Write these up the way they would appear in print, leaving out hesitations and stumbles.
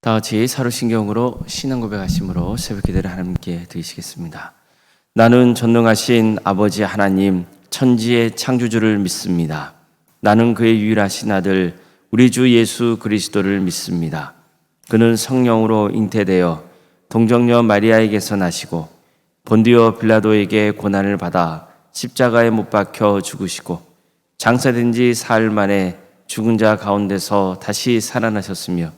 다 같이 사도신경으로 신앙 고백하심으로 새벽 기도를 하나님께 드리시겠습니다. 나는 전능하신 아버지 하나님 천지의 창조주를 믿습니다. 나는 그의 유일하신 아들 우리 주 예수 그리스도를 믿습니다. 그는 성령으로 잉태되어 동정녀 마리아에게서 나시고 본디오 빌라도에게 고난을 받아 십자가에 못 박혀 죽으시고 장사된 지 사흘 만에 죽은 자 가운데서 다시 살아나셨으며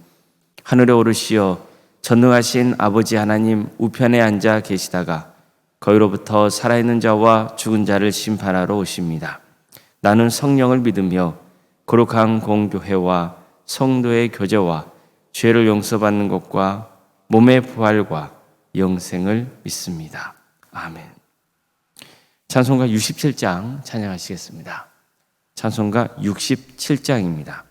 하늘에 오르시어 전능하신 아버지 하나님 우편에 앉아 계시다가 거기로부터 살아있는 자와 죽은 자를 심판하러 오십니다. 나는 성령을 믿으며 거룩한 공교회와 성도의 교제와 죄를 용서받는 것과 몸의 부활과 영생을 믿습니다. 아멘. 찬송가 67장 찬양하시겠습니다. 찬송가 67장입니다.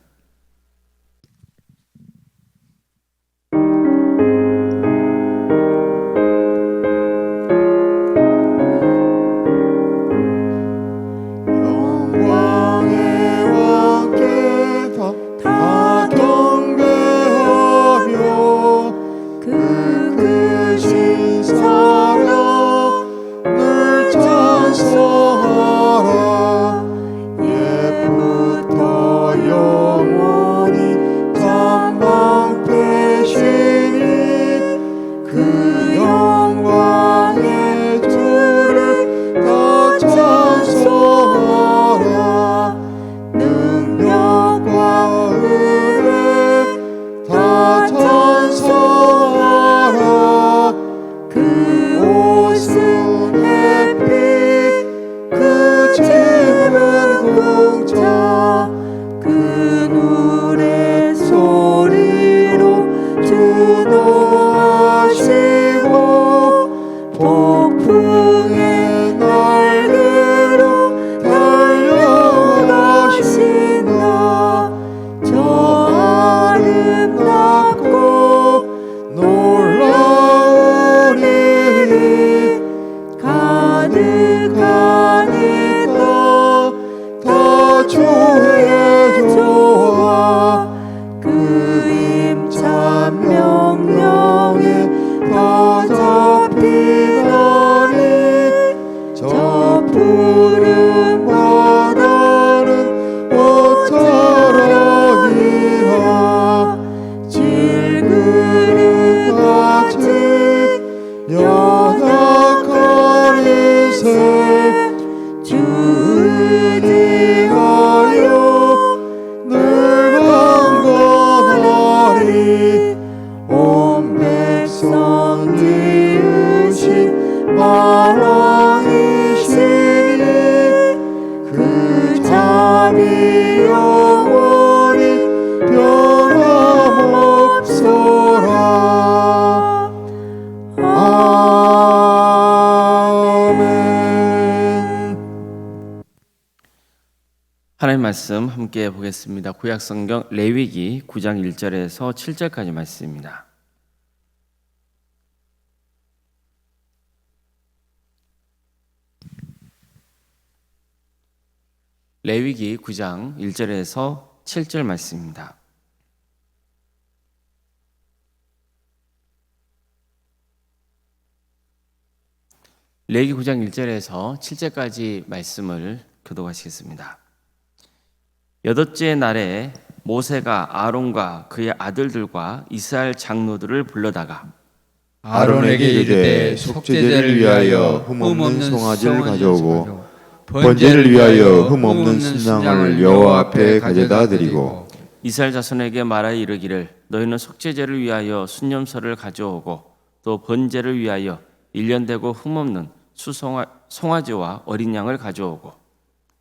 하나님 말씀 함께 보겠습니다. 구약성경 레위기 9장 1절에서 7절까지 말씀입니다. 레위기 9장 1절에서 7절 말씀입니다. 레위기 9장 1절에서 7절까지 말씀을 교독하시겠습니다. 여덟째 날에 모세가 아론과 그의 아들들과 이스라엘 장로들을 불러다가 아론에게 이르되 속죄제를 위하여 흠없는 송아지를 가져오고 번제를 위하여 흠없는 순양을 여호와 앞에 가져다 드리고 이스라엘 자손에게 말하여 이르기를 너희는 속죄제를 위하여 순념서를 가져오고 또 번제를 위하여 1년 되고 흠없는 송아지와 어린 양을 가져오고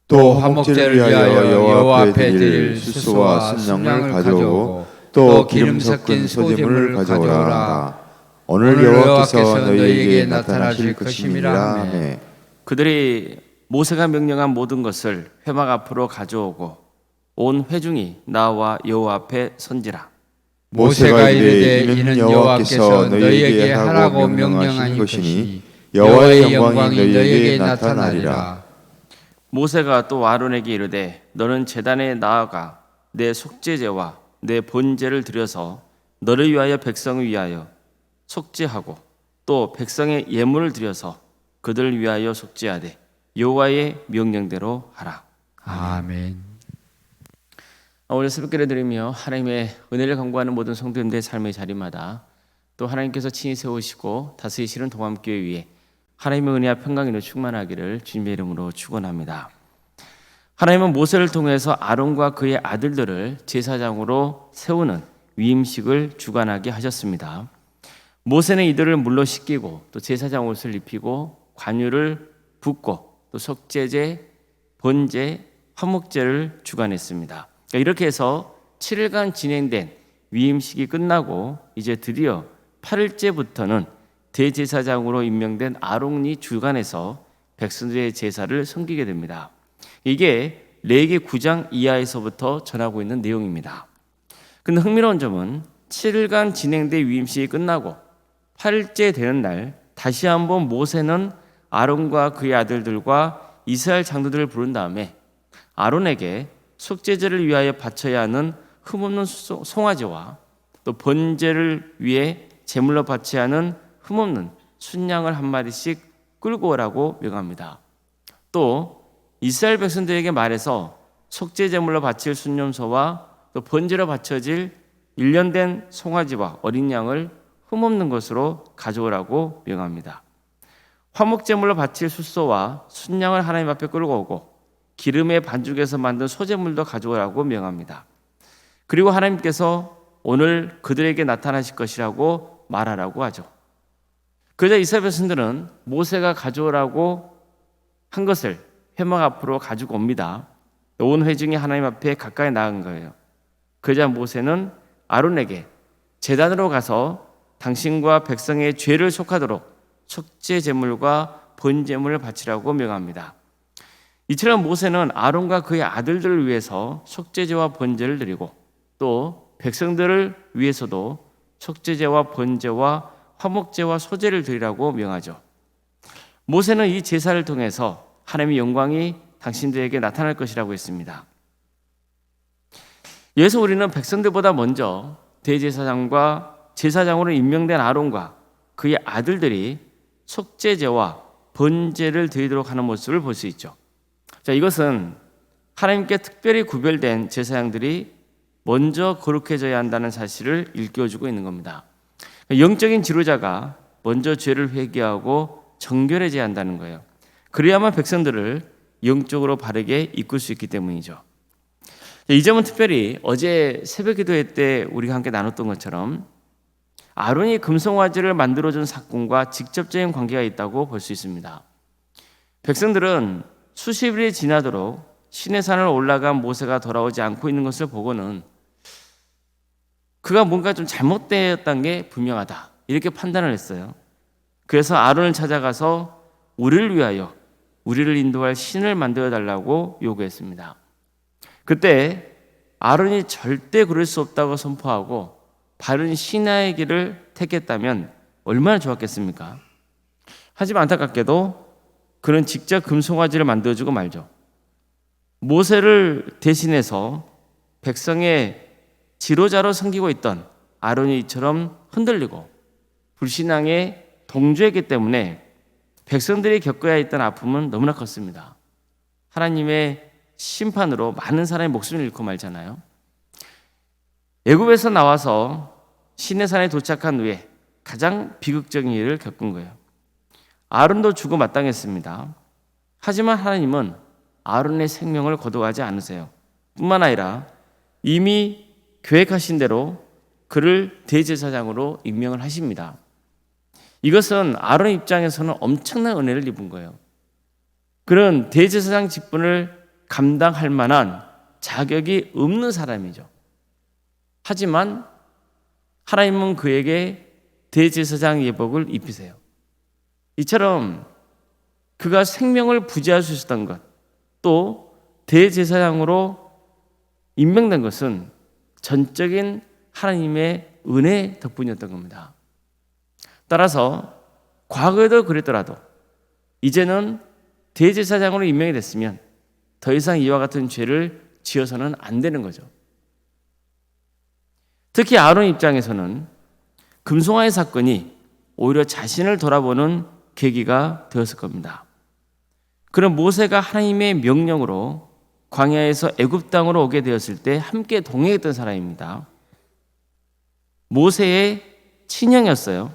또 화목제를 위하여 여호와 앞에 드릴 수소와 순양을 가져오고 또 기름 섞은 소제물을 가져오라. 오늘 여호와께서 너희에게 나타나실 것임이라. 아멘. 그들이 모세가 명령한 모든 것을 회막 앞으로 가져오고 온 회중이 나와 여호와 앞에 선지라. 모세가 이르되 이는 여호와께서 너희에게 하라고 명령하신 것이니 여호와의 영광이 너희에게 나타나리라. 모세가 또 아론에게 이르되 너는 제단에 나아가 내 속죄제와 내 번제를 드려서 너를 위하여 백성을 위하여 속죄하고 또 백성의 예물을 드려서 그들을 위하여 속죄하되 여호와의 명령대로 하라. 아멘. 오늘 새벽기를 드리며 하나님의 은혜를 간구하는 모든 성도님들의 삶의 자리마다 또 하나님께서 친히 세우시고 다스리시는 동암교회 위에 하나님의 은혜와 평강으로 충만하기를 주님의 이름으로 축원합니다. 하나님은 모세를 통해서 아론과 그의 아들들을 제사장으로 세우는 위임식을 주관하게 하셨습니다. 모세는 이들을 물로 씻기고 또 제사장 옷을 입히고 관유를 붓고 또 속죄제, 번제, 화목제를 주관했습니다. 이렇게 해서 7일간 진행된 위임식이 끝나고 이제 드디어 8일째부터는 대제사장으로 임명된 아론이 주관해서 백성들의 제사를 섬기게 됩니다. 이게 레위기 9장 이하에서부터 전하고 있는 내용입니다. 근데 흥미로운 점은 7일간 진행된 위임식이 끝나고 8일째 되는 날 다시 한번 모세는 아론과 그의 아들들과 이스라엘 장로들을 부른 다음에 아론에게 속죄제를 위하여 바쳐야 하는 흠없는 송아지와 또 번제를 위해 제물로 바쳐야 하는 흠없는 순양을 한 마리씩 끌고 오라고 명합니다. 또 이스라엘 백성들에게 말해서 속죄 제물로 바칠 순념소와 또 번제로 바쳐질 1년 된 송아지와 어린 양을 흠없는 것으로 가져오라고 명합니다. 화목 제물로 바칠 숫소와 순양을 하나님 앞에 끌고 오고 기름의 반죽에서 만든 소제물도 가져오라고 명합니다. 그리고 하나님께서 오늘 그들에게 나타나실 것이라고 말하라고 하죠. 그러자 이스라엘 백성들은 모세가 가져오라고 한 것을 회막 앞으로 가지고 옵니다. 온 회중이 하나님 앞에 가까이 나간 거예요. 그러자 모세는 아론에게 제단으로 가서 당신과 백성의 죄를 속하도록 속죄 제물과 번제물을 바치라고 명합니다. 이처럼 모세는 아론과 그의 아들들을 위해서 속죄제와 번제를 드리고 또 백성들을 위해서도 속죄제와 번제와 화목제와 소제를 드리라고 명하죠. 모세는 이 제사를 통해서 하나님의 영광이 당신들에게 나타날 것이라고 했습니다. 여기서 우리는 백성들보다 먼저 대제사장과 제사장으로 임명된 아론과 그의 아들들이 속죄제와 번제를 드리도록 하는 모습을 볼 수 있죠. 자, 이것은 하나님께 특별히 구별된 제사장들이 먼저 거룩해져야 한다는 사실을 일깨워주고 있는 겁니다. 영적인 지도자가 먼저 죄를 회개하고 정결해져야 한다는 거예요. 그래야만 백성들을 영적으로 바르게 이끌 수 있기 때문이죠. 이 점은 특별히 어제 새벽 기도회 때 우리가 함께 나눴던 것처럼 아론이 금송아지를 만들어준 사건과 직접적인 관계가 있다고 볼 수 있습니다. 백성들은 수십 일이 지나도록 시내산을 올라간 모세가 돌아오지 않고 있는 것을 보고는 그가 뭔가 좀 잘못되었다는 게 분명하다 이렇게 판단을 했어요. 그래서 아론을 찾아가서 우리를 위하여 우리를 인도할 신을 만들어 달라고 요구했습니다. 그때 아론이 절대 그럴 수 없다고 선포하고 바른 신하의 길을 택했다면 얼마나 좋았겠습니까? 하지만 안타깝게도 그는 직접 금송아지를 만들어주고 말죠. 모세를 대신해서 백성의 지도자로 섬기고 있던 아론이 이처럼 흔들리고 불신앙에 동조했기 때문에 백성들이 겪어야 했던 아픔은 너무나 컸습니다. 하나님의 심판으로 많은 사람의 목숨을 잃고 말잖아요. 애굽에서 나와서 시내산에 도착한 후에 가장 비극적인 일을 겪은 거예요. 아론도 죽어 마땅했습니다. 하지만 하나님은 아론의 생명을 거둬가지 않으세요. 뿐만 아니라 이미 계획하신 대로 그를 대제사장으로 임명을 하십니다. 이것은 아론 입장에서는 엄청난 은혜를 입은 거예요. 그런 대제사장 직분을 감당할 만한 자격이 없는 사람이죠. 하지만 하나님은 그에게 대제사장 예복을 입히세요. 이처럼 그가 생명을 부지할 수 있었던 것, 또 대제사장으로 임명된 것은 전적인 하나님의 은혜 덕분이었던 겁니다. 따라서 과거에도 그랬더라도 이제는 대제사장으로 임명이 됐으면 더 이상 이와 같은 죄를 지어서는 안 되는 거죠. 특히 아론 입장에서는 금송아지 사건이 오히려 자신을 돌아보는 계기가 되었을 겁니다. 그런 모세가 하나님의 명령으로 광야에서 애굽 땅으로 오게 되었을 때 함께 동행했던 사람입니다. 모세의 친형이었어요.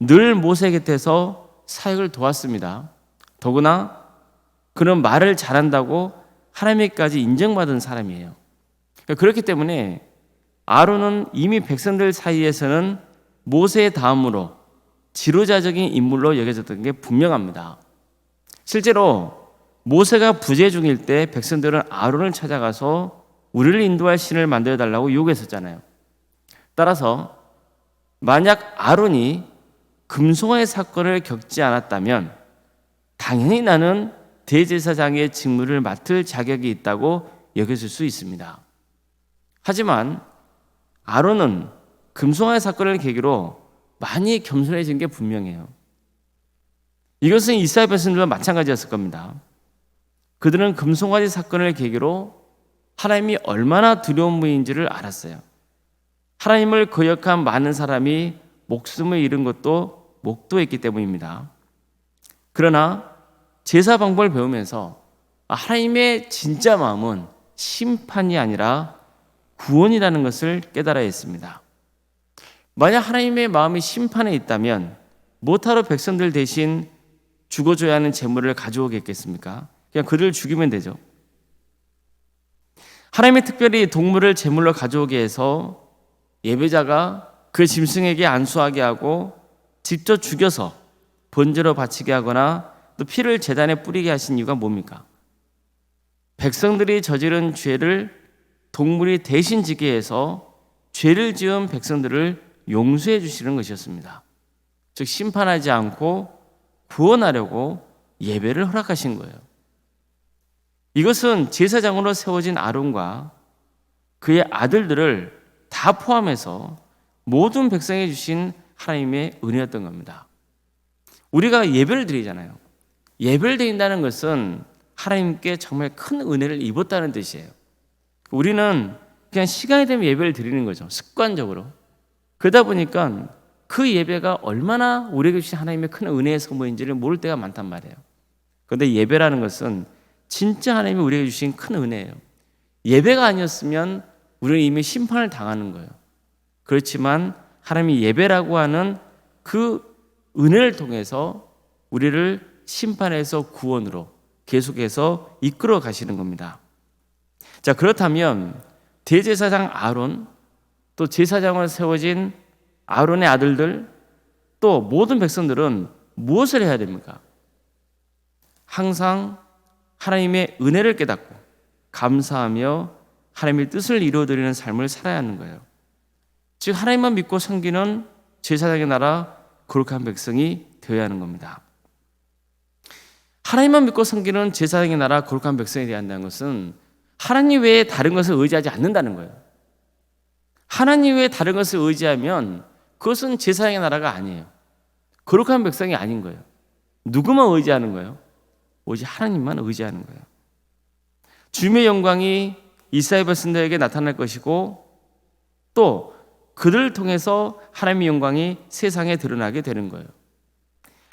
늘 모세 곁에서 사역을 도왔습니다. 더구나 그는 말을 잘한다고 하나님께까지 인정받은 사람이에요. 그렇기 때문에 아론은 이미 백성들 사이에서는 모세의 다음으로 지도자적인 인물로 여겨졌던 게 분명합니다. 실제로 모세가 부재 중일 때 백성들은 아론을 찾아가서 우리를 인도할 신을 만들어 달라고 요구했었잖아요. 따라서 만약 아론이 금송아지 사건을 겪지 않았다면 당연히 나는 대제사장의 직무를 맡을 자격이 있다고 여겨질 수 있습니다. 하지만 아론은 금송아지 사건을 계기로 많이 겸손해진 게 분명해요. 이것은 이스라엘 백성들과 마찬가지였을 겁니다. 그들은 금송아지 사건을 계기로 하나님이 얼마나 두려운 분인지를 알았어요. 하나님을 거역한 많은 사람이 목숨을 잃은 것도 목도했기 때문입니다. 그러나 제사 방법을 배우면서 하나님의 진짜 마음은 심판이 아니라 구원이라는 것을 깨달아야 했습니다. 만약 하나님의 마음이 심판에 있다면 못하러 백성들 대신 죽어줘야 하는 재물을 가져오겠습니까? 그냥 그들을 죽이면 되죠. 하나님이 특별히 동물을 제물로 가져오게 해서 예배자가 그 짐승에게 안수하게 하고 직접 죽여서 번제로 바치게 하거나 또 피를 제단에 뿌리게 하신 이유가 뭡니까? 백성들이 저지른 죄를 동물이 대신 지게 해서 죄를 지은 백성들을 용서해 주시는 것이었습니다. 즉 심판하지 않고 구원하려고 예배를 허락하신 거예요. 이것은 제사장으로 세워진 아론과 그의 아들들을 다 포함해서 모든 백성에 주신 하나님의 은혜였던 겁니다. 우리가 예배를 드리잖아요. 예배를 드린다는 것은 하나님께 정말 큰 은혜를 입었다는 뜻이에요. 우리는 그냥 시간이 되면 예배를 드리는 거죠. 습관적으로. 그러다 보니까 그 예배가 얼마나 우리에게 주신 하나님의 큰 은혜의 선물인지를 모를 때가 많단 말이에요. 그런데 예배라는 것은 진짜 하나님이 우리에게 주신 큰 은혜예요. 예배가 아니었으면 우리는 이미 심판을 당하는 거예요. 그렇지만 하나님이 예배라고 하는 그 은혜를 통해서 우리를 심판에서 구원으로 계속해서 이끌어 가시는 겁니다. 자, 그렇다면 대제사장 아론, 또 제사장으로 세워진 아론의 아들들, 또 모든 백성들은 무엇을 해야 됩니까? 항상 하나님의 은혜를 깨닫고 감사하며 하나님의 뜻을 이루어드리는 삶을 살아야 하는 거예요. 즉 하나님만 믿고 섬기는 제사장의 나라 거룩한 백성이 되어야 하는 겁니다. 하나님만 믿고 섬기는 제사장의 나라 거룩한 백성이 되어야 한다는 것은 하나님 외에 다른 것을 의지하지 않는다는 거예요. 하나님 외에 다른 것을 의지하면 그것은 제사장의 나라가 아니에요. 거룩한 백성이 아닌 거예요. 누구만 의지하는 거예요? 오직 하나님만 의지하는 거예요. 주님의 영광이 이스라엘 백성들에게 나타날 것이고 또 그들을 통해서 하나님의 영광이 세상에 드러나게 되는 거예요.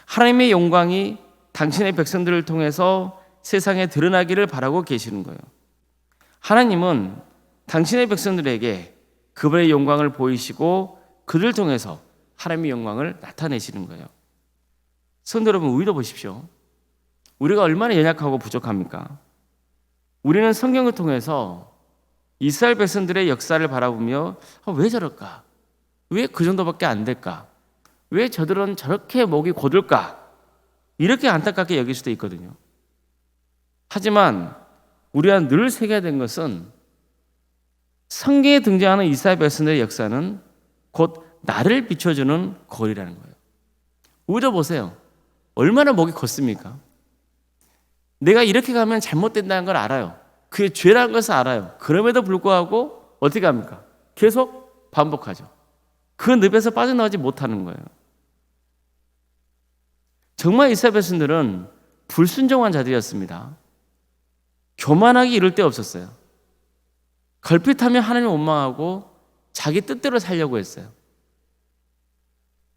하나님의 영광이 당신의 백성들을 통해서 세상에 드러나기를 바라고 계시는 거예요. 하나님은 당신의 백성들에게 그분의 영광을 보이시고 그들을 통해서 하나님의 영광을 나타내시는 거예요. 성도 여러분, 우리도 보십시오. 우리가 얼마나 연약하고 부족합니까? 우리는 성경을 통해서 이스라엘 백성들의 역사를 바라보며 왜 저럴까? 왜 그 정도밖에 안 될까? 왜 저들은 저렇게 목이 곧을까? 이렇게 안타깝게 여길 수도 있거든요. 하지만 우리가 늘 새겨야 된 것은 성경에 등장하는 이스라엘 백성들의 역사는 곧 나를 비춰주는 거울이라는 거예요. 우리도 보세요. 얼마나 목이 걷습니까? 내가 이렇게 가면 잘못된다는 걸 알아요. 그게 죄라는 것을 알아요. 그럼에도 불구하고 어떻게 합니까? 계속 반복하죠. 그 늪에서 빠져나오지 못하는 거예요. 정말 이스라엘 백성들은 불순종한 자들이었습니다. 교만하기 이를 데 없었어요. 걸핏하면 하나님을 원망하고 자기 뜻대로 살려고 했어요.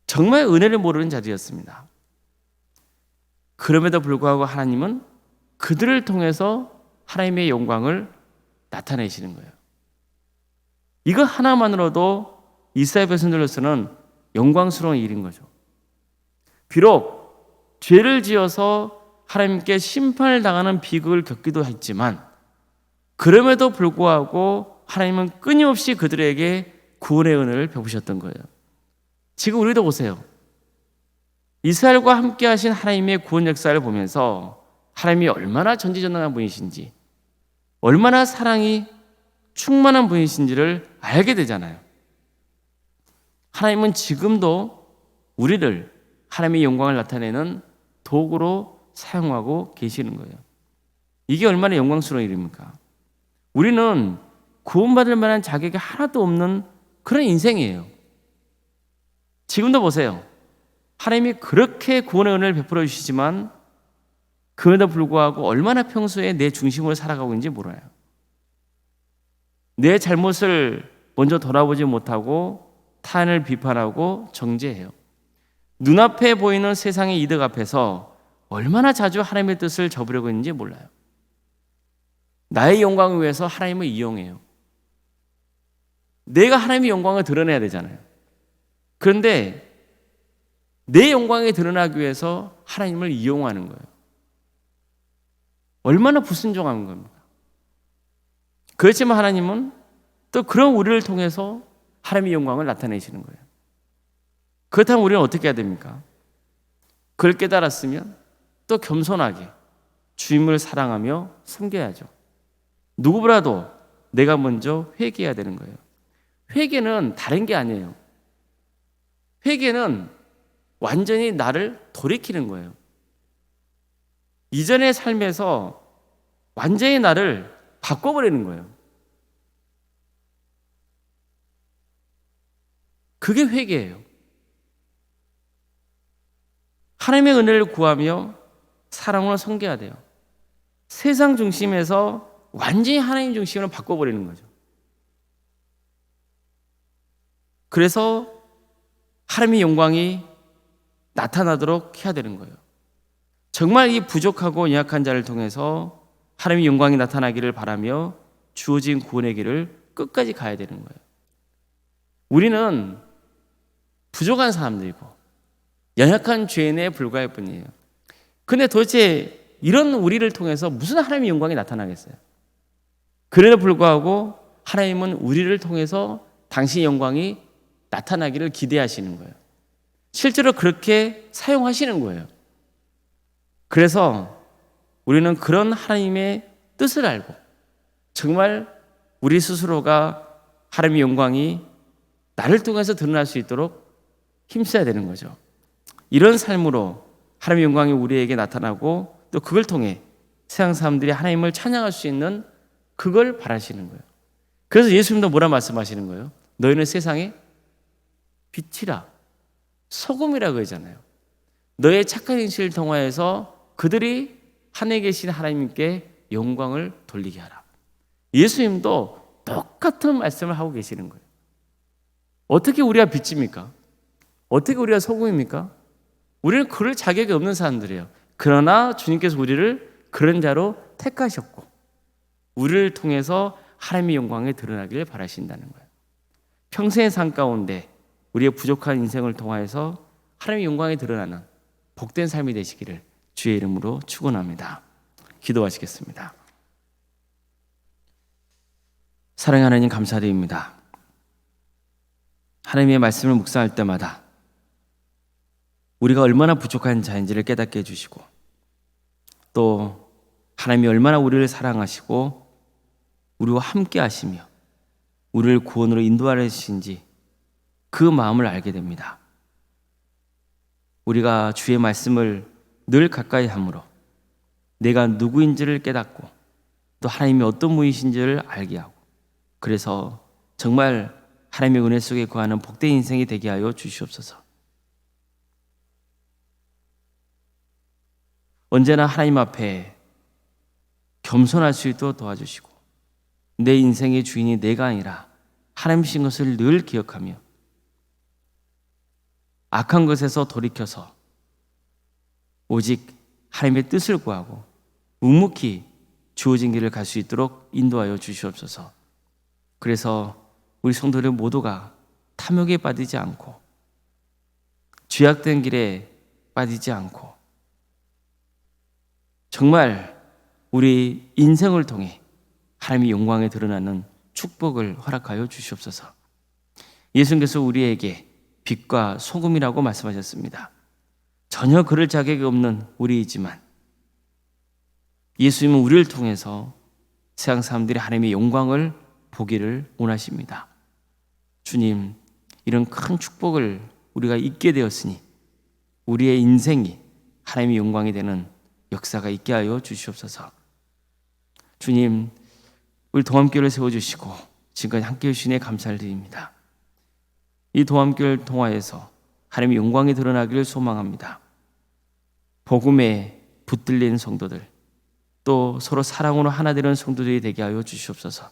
정말 은혜를 모르는 자들이었습니다. 그럼에도 불구하고 하나님은 그들을 통해서 하나님의 영광을 나타내시는 거예요. 이거 하나만으로도 이스라엘 백성들로서는 영광스러운 일인 거죠. 비록 죄를 지어서 하나님께 심판을 당하는 비극을 겪기도 했지만 그럼에도 불구하고 하나님은 끊임없이 그들에게 구원의 은혜를 베푸셨던 거예요. 지금 우리도 보세요. 이스라엘과 함께 하신 하나님의 구원 역사를 보면서 하나님이 얼마나 전지전능한 분이신지, 얼마나 사랑이 충만한 분이신지를 알게 되잖아요. 하나님은 지금도 우리를 하나님의 영광을 나타내는 도구로 사용하고 계시는 거예요. 이게 얼마나 영광스러운 일입니까? 우리는 구원받을 만한 자격이 하나도 없는 그런 인생이에요. 지금도 보세요. 하나님이 그렇게 구원의 은혜를 베풀어 주시지만 그럼에도 불구하고 얼마나 평소에 내 중심으로 살아가고 있는지 몰라요. 내 잘못을 먼저 돌아보지 못하고 타인을 비판하고 정죄해요. 눈앞에 보이는 세상의 이득 앞에서 얼마나 자주 하나님의 뜻을 저버리고 있는지 몰라요. 나의 영광을 위해서 하나님을 이용해요. 내가 하나님의 영광을 드러내야 되잖아요. 그런데 내 영광이 드러나기 위해서 하나님을 이용하는 거예요. 얼마나 불순종한 겁니까? 그렇지만 하나님은 또 그런 우리를 통해서 하나님의 영광을 나타내시는 거예요. 그렇다면 우리는 어떻게 해야 됩니까? 그걸 깨달았으면 또 겸손하게 주님을 사랑하며 섬겨야죠. 누구보다도 내가 먼저 회개해야 되는 거예요. 회개는 다른 게 아니에요. 회개는 완전히 나를 돌이키는 거예요. 이전의 삶에서 완전히 나를 바꿔버리는 거예요. 그게 회개예요. 하나님의 은혜를 구하며 사랑으로 섬겨야 돼요. 세상 중심에서 완전히 하나님 중심으로 바꿔버리는 거죠. 그래서 하나님의 영광이 나타나도록 해야 되는 거예요. 정말 이 부족하고 연약한 자를 통해서 하나님의 영광이 나타나기를 바라며 주어진 구원의 길을 끝까지 가야 되는 거예요. 우리는 부족한 사람들이고 연약한 죄인에 불과할 뿐이에요. 근데 도대체 이런 우리를 통해서 무슨 하나님의 영광이 나타나겠어요? 그래도 불구하고 하나님은 우리를 통해서 당신의 영광이 나타나기를 기대하시는 거예요. 실제로 그렇게 사용하시는 거예요. 그래서 우리는 그런 하나님의 뜻을 알고 정말 우리 스스로가 하나님의 영광이 나를 통해서 드러날 수 있도록 힘써야 되는 거죠. 이런 삶으로 하나님의 영광이 우리에게 나타나고 또 그걸 통해 세상 사람들이 하나님을 찬양할 수 있는 그걸 바라시는 거예요. 그래서 예수님도 뭐라 말씀하시는 거예요? 너희는 세상의 빛이라, 소금이라 그러잖아요. 너의 착한 행실을 통하여서 그들이 하늘에 계신 하나님께 영광을 돌리게 하라. 예수님도 똑같은 말씀을 하고 계시는 거예요. 어떻게 우리가 빛입니까? 어떻게 우리가 소금입니까? 우리는 그럴 자격이 없는 사람들이에요. 그러나 주님께서 우리를 그런 자로 택하셨고 우리를 통해서 하나님의 영광에 드러나기를 바라신다는 거예요. 평생의 삶 가운데 우리의 부족한 인생을 통하여서 하나님의 영광에 드러나는 복된 삶이 되시기를 주의 이름으로 축원합니다. 기도하시겠습니다. 사랑하는 하나님 감사드립니다. 하나님의 말씀을 묵상할 때마다 우리가 얼마나 부족한 자인지를 깨닫게 해주시고 또 하나님이 얼마나 우리를 사랑하시고 우리와 함께 하시며 우리를 구원으로 인도하시는지 그 마음을 알게 됩니다. 우리가 주의 말씀을 늘 가까이 함으로 내가 누구인지를 깨닫고 또 하나님이 어떤 분이신지를 알게 하고 그래서 정말 하나님의 은혜 속에 거하는 복된 인생이 되게 하여 주시옵소서. 언제나 하나님 앞에 겸손할 수 있도록 도와주시고 내 인생의 주인이 내가 아니라 하나님이신 것을 늘 기억하며 악한 것에서 돌이켜서 오직 하나님의 뜻을 구하고 묵묵히 주어진 길을 갈 수 있도록 인도하여 주시옵소서. 그래서 우리 성도들 모두가 탐욕에 빠지지 않고 죄악된 길에 빠지지 않고 정말 우리 인생을 통해 하나님의 영광에 드러나는 축복을 허락하여 주시옵소서. 예수님께서 우리에게 빛과 소금이라고 말씀하셨습니다. 전혀 그럴 자격이 없는 우리이지만 예수님은 우리를 통해서 세상 사람들이 하나님의 영광을 보기를 원하십니다. 주님, 이런 큰 축복을 우리가 잊게 되었으니 우리의 인생이 하나님의 영광이 되는 역사가 있게 하여 주시옵소서. 주님, 우리 동암교회를 세워주시고 지금까지 함께해 주시니 감사를 드립니다. 이 동암교회를 통하여서 하나님의 영광이 드러나기를 소망합니다. 복음에 붙들린 성도들, 또 서로 사랑으로 하나 되는 성도들이 되게 하여 주시옵소서.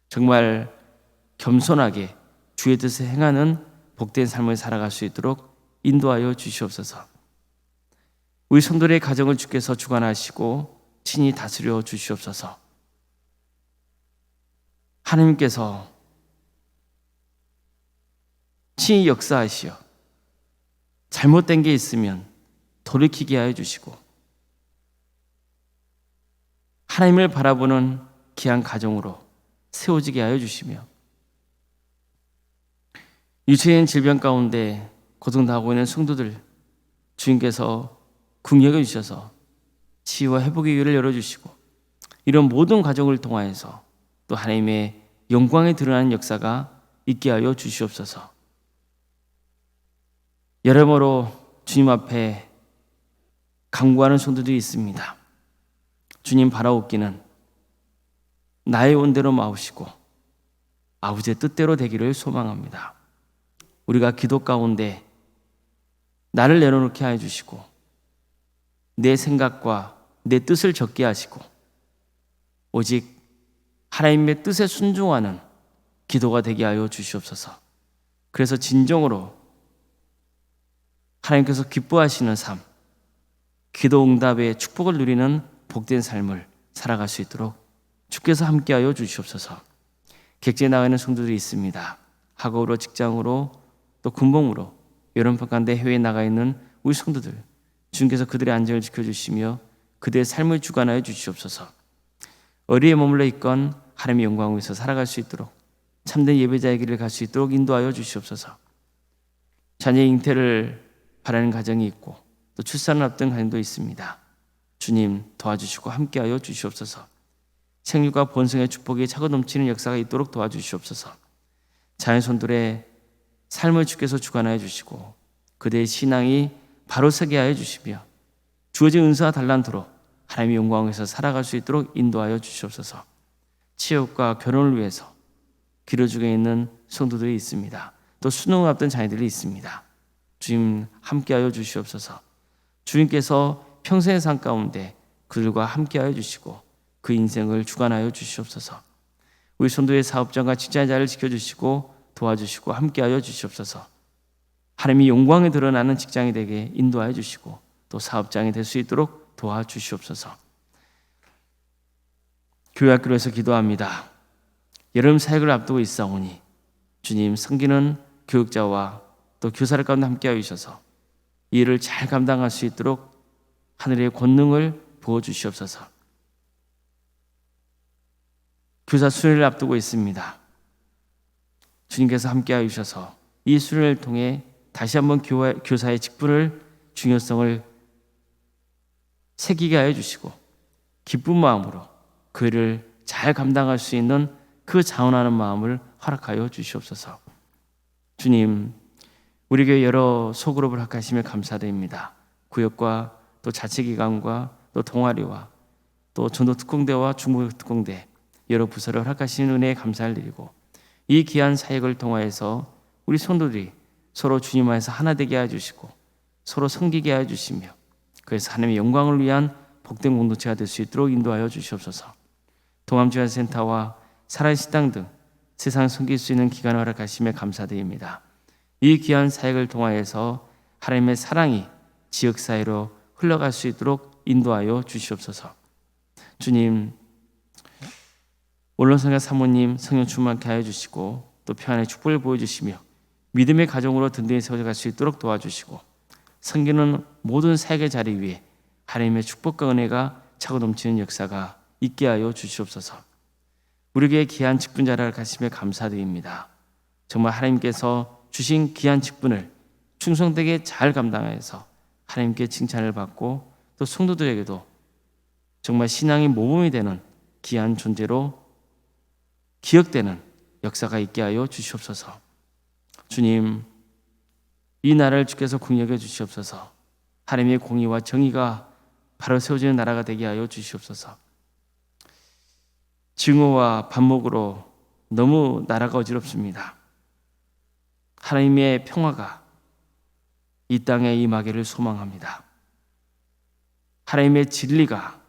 정말 겸손하게 주의 뜻을 행하는 복된 삶을 살아갈 수 있도록 인도하여 주시옵소서. 우리 성도들의 가정을 주께서 주관하시고 친히 다스려 주시옵소서. 하나님께서 친히 역사하시어 잘못된 게 있으면 돌이키게 하여 주시고 하나님을 바라보는 귀한 가정으로 세워지게 하여 주시며 유체인 질병 가운데 고통당하고 있는 성도들 주님께서 긍휼히 주셔서 치유와 회복의 기회를 열어주시고 이런 모든 과정을 통하여서 또 하나님의 영광에 드러나는 역사가 있게 하여 주시옵소서. 여러모로 주님 앞에 간구하는 성도들이 있습니다. 주님 바라옵기는 나의 원대로 마우시고 아버지의 뜻대로 되기를 소망합니다. 우리가 기도 가운데 나를 내려놓게 하여 주시고 내 생각과 내 뜻을 적게 하시고 오직 하나님의 뜻에 순종하는 기도가 되게 하여 주시옵소서. 그래서 진정으로 하나님께서 기뻐하시는 삶, 기도 응답의 축복을 누리는 복된 삶을 살아갈 수 있도록 주께서 함께하여 주시옵소서. 객지에 나가 있는 성도들이 있습니다. 학업으로, 직장으로, 또 군복무로 여름방 가운데 해외에 나가 있는 우리 성도들, 주님께서 그들의 안전을 지켜주시며 그들의 삶을 주관하여 주시옵소서. 어디에 머물러 있건 하나님의 영광을 위해서 살아갈 수 있도록 참된 예배자의 길을 갈 수 있도록 인도하여 주시옵소서. 자녀의 잉태를 바라는 가정이 있고 또 출산을 앞둔 가정도 있습니다. 주님 도와주시고 함께하여 주시옵소서. 생육과 번성의 축복이 차고 넘치는 역사가 있도록 도와주시옵소서. 자녀손들의 삶을 주께서 주관하여 주시고 그들의 신앙이 바로 서게 하여 주시며 주어진 은사와 달란트로 하나님의 영광에서 살아갈 수 있도록 인도하여 주시옵소서. 취업과 결혼을 위해서 기도 중에 있는 성도들이 있습니다. 또 수능을 앞둔 자녀들이 있습니다. 주님 함께하여 주시옵소서. 주님께서 평생의 삶 가운데 그들과 함께하여 주시고 그 인생을 주관하여 주시옵소서. 우리 성도의 사업장과 직장자를 지켜주시고 도와주시고 함께하여 주시옵소서. 하나님의 영광에 드러나는 직장이 되게 인도하여 주시고 또 사업장이 될 수 있도록 도와주시옵소서. 교회 학교에서 기도합니다. 여름 사역을 앞두고 있사오니 주님 섬기는 교육자와 또 교사를 가운데 함께하여 주셔서 이 일을 잘 감당할 수 있도록 하늘의 권능을 부어주시옵소서. 교사 수련을 앞두고 있습니다. 주님께서 함께하여 주셔서 이 수련을 통해 다시 한번 교사의 직분을 중요성을 새기게 하여 주시고 기쁜 마음으로 그 일을 잘 감당할 수 있는 그 자원하는 마음을 허락하여 주시옵소서. 주님, 우리 교회 여러 소그룹을 허락하시며 감사드립니다. 구역과 또 자치기관과 또 동아리와 또 전도특공대와 중부특공대 여러 부서를 허락하시는 은혜에 감사를 드리고 이 귀한 사역을 통하여서 우리 성도들이 서로 주님 안에서 하나 되게 하여 주시고 서로 섬기게 하여 주시며 그래서 하나님의 영광을 위한 복된 공동체가 될 수 있도록 인도하여 주시옵소서. 동암지원센터와 사랑의 식당 등 세상 섬길 수 있는 기간을 허락하심에 감사드립니다. 이 귀한 사역을 통하여서 하나님의 사랑이 지역사회로 흘러갈 수 있도록 인도하여 주시옵소서. 주님, 원로성의 사모님 성령 충만케 하여 주시고 또 평안의 축복을 보여주시며 믿음의 가정으로 든든히 세워갈 수 있도록 도와주시고 섬기는 모든 사역의 자리 위에 하나님의 축복과 은혜가 차고 넘치는 역사가 있게 하여 주시옵소서. 우리에게 귀한 직분자를 가심에 감사드립니다. 정말 하나님께서 주신 귀한 직분을 충성되게 잘 감당하여서 하나님께 칭찬을 받고 또 성도들에게도 정말 신앙의 모범이 되는 귀한 존재로 기억되는 역사가 있게 하여 주시옵소서. 주님, 이 나라를 주께서 공력해 주시옵소서. 하나님의 공의와 정의가 바로 세워지는 나라가 되게 하여 주시옵소서. 증오와 반목으로 너무 나라가 어지럽습니다. 하나님의 평화가 이 땅에 임하기를 소망합니다. 하나님의 진리가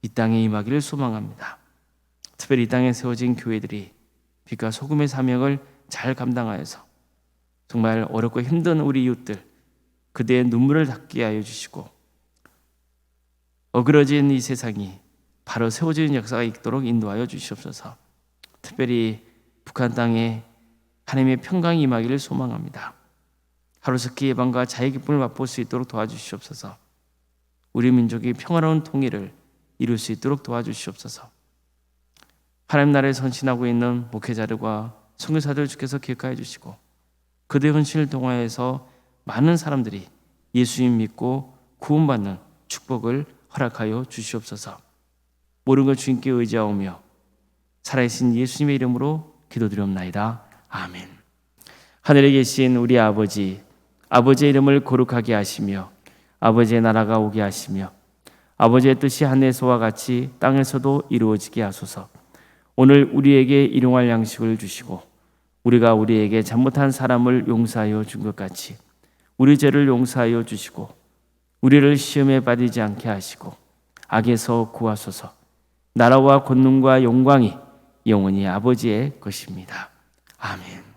이 땅에 임하기를 소망합니다. 특별히 이 땅에 세워진 교회들이 빛과 소금의 사명을 잘 감당하여서 정말 어렵고 힘든 우리 이웃들 그대의 눈물을 닦게 하여 주시고 어그러진 이 세상이 바로 세워지는 역사가 있도록 인도하여 주시옵소서. 특별히 북한 땅에 하나님의 평강이 임하기를 소망합니다. 하루속히 예방과 자유 기쁨을 맛볼 수 있도록 도와주시옵소서. 우리 민족이 평화로운 통일을 이룰 수 있도록 도와주시옵소서. 하나님 나라에 선신하고 있는 목회자들과 선교사들 주께서 기억하여 주시고 그들의 헌신을 통하여서 많은 사람들이 예수님 믿고 구원받는 축복을 허락하여 주시옵소서. 모든 것 주님께 의지하오며 살아계신 예수님의 이름으로 기도드리옵나이다. 아멘. 하늘에 계신 우리 아버지, 아버지의 이름을 거룩하게 하시며 아버지의 나라가 오게 하시며 아버지의 뜻이 하늘에서와 같이 땅에서도 이루어지게 하소서. 오늘 우리에게 일용할 양식을 주시고 우리가 우리에게 잘못한 사람을 용서하여 준 것 같이 우리 죄를 용서하여 주시고 우리를 시험에 빠지지 않게 하시고 악에서 구하소서. 나라와 권능과 영광이 영원히 아버지의 것입니다. 아멘.